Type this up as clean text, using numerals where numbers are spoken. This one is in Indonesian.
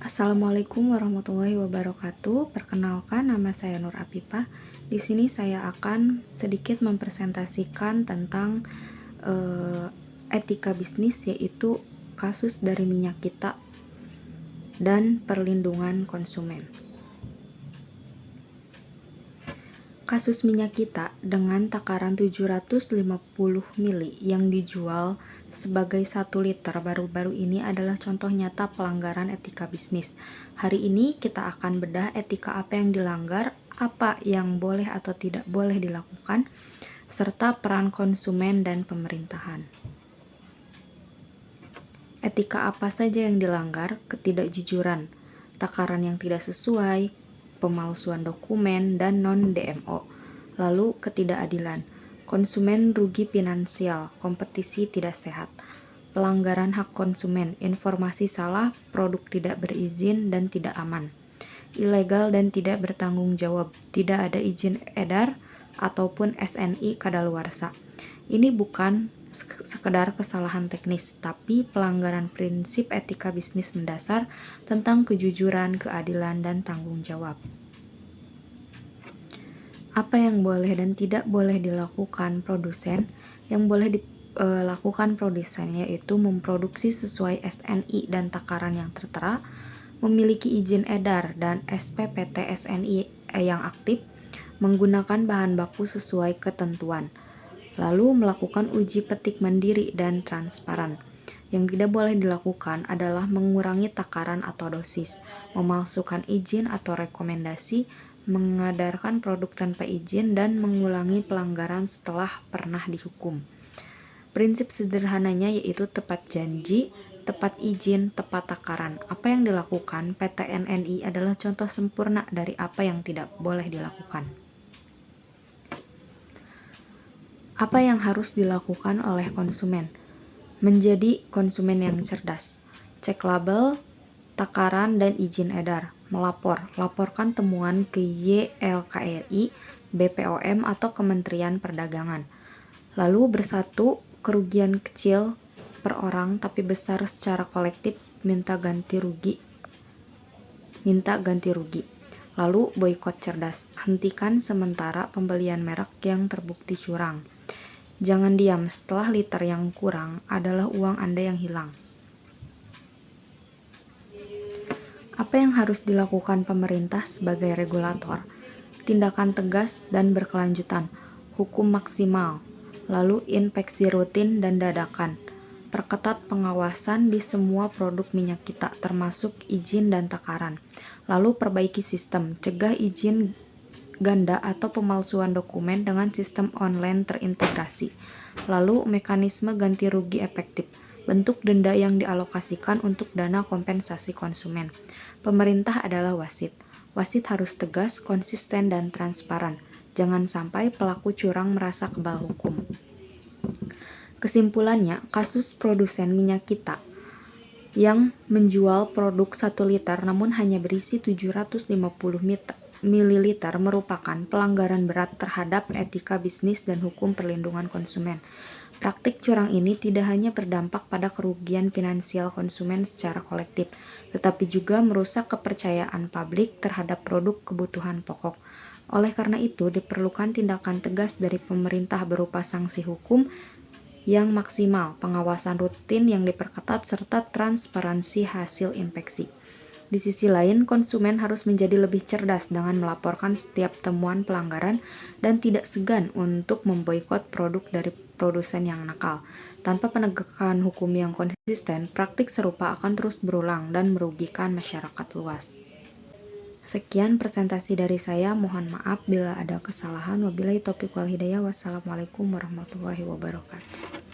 Assalamualaikum warahmatullahi wabarakatuh. Perkenalkan, nama saya Nur Apipah. Di sini saya akan sedikit mempresentasikan tentang etika bisnis, yaitu kasus dari minyak kita dan perlindungan konsumen. Kasus minyak kita dengan takaran 750 mili yang dijual sebagai 1 liter baru-baru ini adalah contoh nyata pelanggaran etika bisnis. Hari ini kita akan bedah etika apa yang dilanggar, apa yang boleh atau tidak boleh dilakukan, serta peran konsumen dan pemerintahan. Etika apa saja yang dilanggar? Ketidakjujuran, takaran yang tidak sesuai, pemalsuan dokumen, dan non-DMO. Lalu ketidakadilan, konsumen rugi finansial, kompetisi tidak sehat, pelanggaran hak konsumen, informasi salah, produk tidak berizin dan tidak aman, ilegal dan tidak bertanggung jawab, tidak ada izin edar ataupun SNI kadaluarsa. Ini bukan sekedar kesalahan teknis, tapi pelanggaran prinsip etika bisnis mendasar tentang kejujuran, keadilan, dan tanggung jawab. Apa yang boleh dan tidak boleh dilakukan produsen? Yang boleh dilakukan produsen yaitu memproduksi sesuai SNI dan takaran yang tertera, memiliki izin edar dan SPPT SNI yang aktif, menggunakan bahan baku sesuai ketentuan, lalu melakukan uji petik mandiri dan transparan. Yang tidak boleh dilakukan adalah mengurangi takaran atau dosis, memalsukan izin atau rekomendasi, mengedarkan produk tanpa izin, dan mengulangi pelanggaran setelah pernah dihukum. Prinsip sederhananya yaitu tepat janji, tepat izin, tepat takaran. Apa yang dilakukan PT NNI adalah contoh sempurna dari apa yang tidak boleh dilakukan. Apa yang harus dilakukan oleh konsumen? Menjadi konsumen yang cerdas. Cek label, takaran, dan izin edar. Melapor. Laporkan temuan ke YLKRI, BPOM, atau Kementerian Perdagangan. Lalu bersatu, kerugian kecil per orang tapi besar secara kolektif, minta ganti rugi. Lalu boikot cerdas. Hentikan sementara pembelian merek yang terbukti curang. Jangan diam setelah liter yang kurang adalah uang Anda yang hilang. Apa yang harus dilakukan pemerintah sebagai regulator? Tindakan tegas dan berkelanjutan, hukum maksimal, lalu inspeksi rutin dan dadakan. Perketat pengawasan di semua produk minyak kita, termasuk izin dan takaran. Lalu perbaiki sistem, cegah izin ganda atau pemalsuan dokumen dengan sistem online terintegrasi. Lalu mekanisme ganti rugi efektif, bentuk denda yang dialokasikan untuk dana kompensasi konsumen. Pemerintah adalah wasit. Wasit harus tegas, konsisten, dan transparan. Jangan sampai pelaku curang merasa kebal hukum. Kesimpulannya, kasus produsen minyak kita yang menjual produk 1 liter namun hanya berisi 750 ml merupakan pelanggaran berat terhadap etika bisnis dan hukum perlindungan konsumen. Praktik curang ini tidak hanya berdampak pada kerugian finansial konsumen secara kolektif, tetapi juga merusak kepercayaan publik terhadap produk kebutuhan pokok. Oleh karena itu, diperlukan tindakan tegas dari pemerintah berupa sanksi hukum yang maksimal, pengawasan rutin yang diperketat, serta transparansi hasil inspeksi. Di sisi lain, konsumen harus menjadi lebih cerdas dengan melaporkan setiap temuan pelanggaran dan tidak segan untuk memboikot produk dari produsen yang nakal. Tanpa penegakan hukum yang konsisten, praktik serupa akan terus berulang dan merugikan masyarakat luas. Sekian presentasi dari saya, mohon maaf bila ada kesalahan. Wabillahi taufiq wal hidayah. Wassalamualaikum warahmatullahi wabarakatuh.